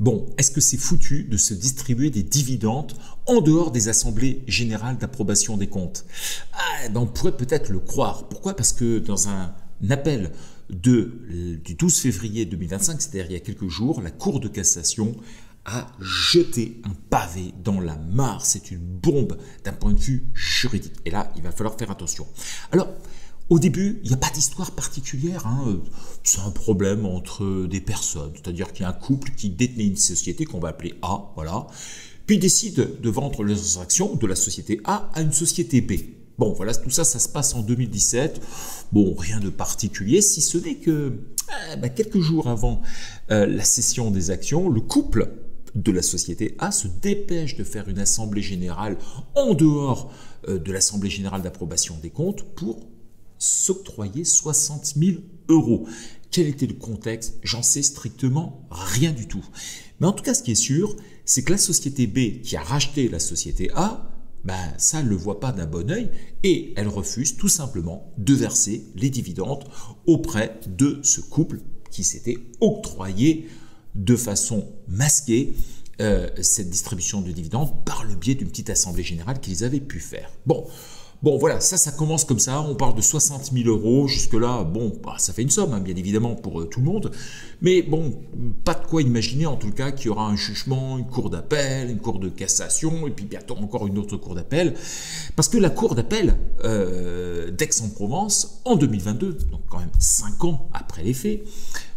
Bon, est-ce que c'est foutu de se distribuer des dividendes en dehors des assemblées générales d'approbation des comptes? On pourrait peut-être le croire. Pourquoi? Parce que dans un appel du 12 février 2025, c'est-à-dire il y a quelques jours, la Cour de cassation a jeté un pavé dans la mare. C'est une bombe d'un point de vue juridique. Et là, il va falloir faire attention. Alors, au début, il n'y a pas d'histoire particulière. C'est un problème entre des personnes. C'est-à-dire qu'il y a un couple qui détenait une société qu'on va appeler A, voilà. Puis décide de vendre les actions de la société A à une société B. Bon, voilà, tout ça, ça se passe en 2017. Bon, rien de particulier, si ce n'est que quelques jours avant la cession des actions, le couple de la société A se dépêche de faire une assemblée générale en dehors de l'assemblée générale d'approbation des comptes pour s'octroyer 60 000 €. Quel était le contexte? J'en sais strictement rien du tout. Mais en tout cas, ce qui est sûr, c'est que la société B qui a racheté la société A, ça ne le voit pas d'un bon œil et elle refuse tout simplement de verser les dividendes auprès de ce couple qui s'était octroyé de façon masquée cette distribution de dividendes par le biais d'une petite assemblée générale qu'ils avaient pu faire. Bon, voilà, ça commence comme ça, on parle de 60 000 €, jusque-là, ça fait une somme, bien évidemment, pour tout le monde, mais bon, pas de quoi imaginer, en tout cas, qu'il y aura un jugement, une cour d'appel, une cour de cassation, et puis bientôt encore une autre cour d'appel, parce que la cour d'appel d'Aix-en-Provence, en 2022, donc quand même 5 ans après les faits,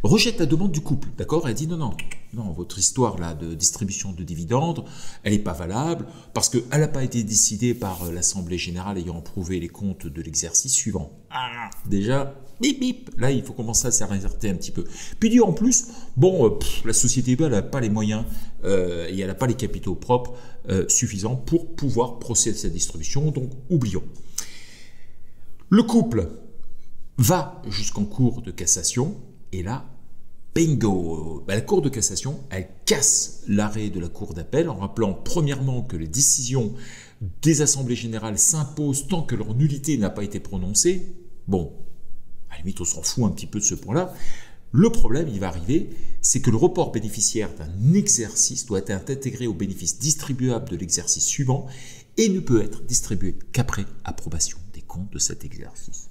rejette la demande du couple, d'accord? Elle dit non, votre histoire là de distribution de dividendes, elle n'est pas valable parce qu'elle n'a pas été décidée par l'Assemblée générale ayant approuvé les comptes de l'exercice suivant. Déjà, bip bip, là il faut commencer à s'arrêter un petit peu. Puis dit en plus, la société B, elle n'a pas les moyens et elle n'a pas les capitaux propres suffisants pour pouvoir procéder à sa distribution, donc oublions. Le couple va jusqu'en cour de cassation et là, bingo! La Cour de cassation, elle casse l'arrêt de la Cour d'appel en rappelant premièrement que les décisions des assemblées générales s'imposent tant que leur nullité n'a pas été prononcée. Bon, à la limite, on s'en fout un petit peu de ce point-là. Le problème, il va arriver, c'est que le report bénéficiaire d'un exercice doit être intégré au bénéfice distribuable de l'exercice suivant et ne peut être distribué qu'après approbation des comptes de cet exercice.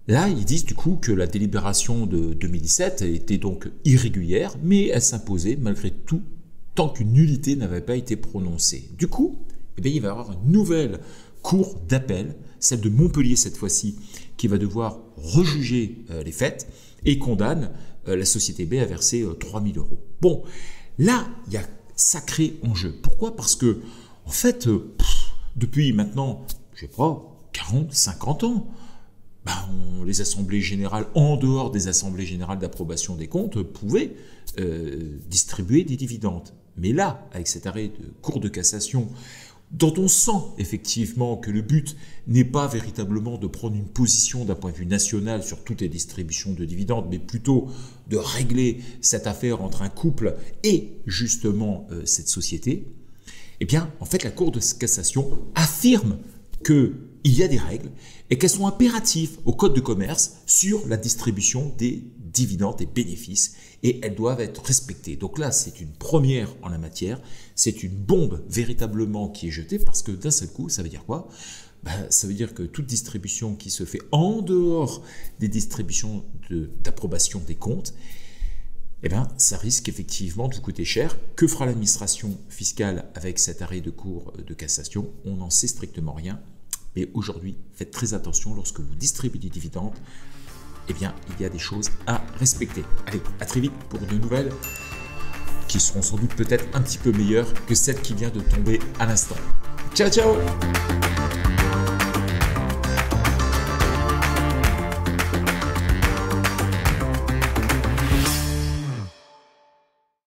Là, ils disent du coup que la délibération de 2017 était donc irrégulière, mais elle s'imposait malgré tout tant qu'une nullité n'avait pas été prononcée. Du coup, il va y avoir une nouvelle cour d'appel, celle de Montpellier cette fois-ci, qui va devoir rejuger les faits et condamne la société B à verser 3 000 €. Bon, là, il y a sacré enjeu. Pourquoi? Parce que, en fait, depuis maintenant, je sais pas, 40, 50 ans, les assemblées générales, en dehors des assemblées générales d'approbation des comptes, pouvaient distribuer des dividendes. Mais là, avec cet arrêt de Cour de cassation, dont on sent effectivement que le but n'est pas véritablement de prendre une position d'un point de vue national sur toutes les distributions de dividendes, mais plutôt de régler cette affaire entre un couple et justement cette société, en fait, la Cour de cassation affirme qu'il y a des règles et qu'elles sont impératives au Code de commerce sur la distribution des dividendes et bénéfices et elles doivent être respectées. Donc là, c'est une première en la matière, c'est une bombe véritablement qui est jetée parce que d'un seul coup, ça veut dire quoi? Ça veut dire que toute distribution qui se fait en dehors des distributions d'approbation des comptes, ça risque effectivement de vous coûter cher. Que fera l'administration fiscale avec cet arrêt de Cour de cassation? On n'en sait strictement rien. Mais aujourd'hui, faites très attention lorsque vous distribuez des dividendes. Il y a des choses à respecter. Allez, à très vite pour de nouvelles qui seront sans doute peut-être un petit peu meilleures que celle qui vient de tomber à l'instant. Ciao, ciao!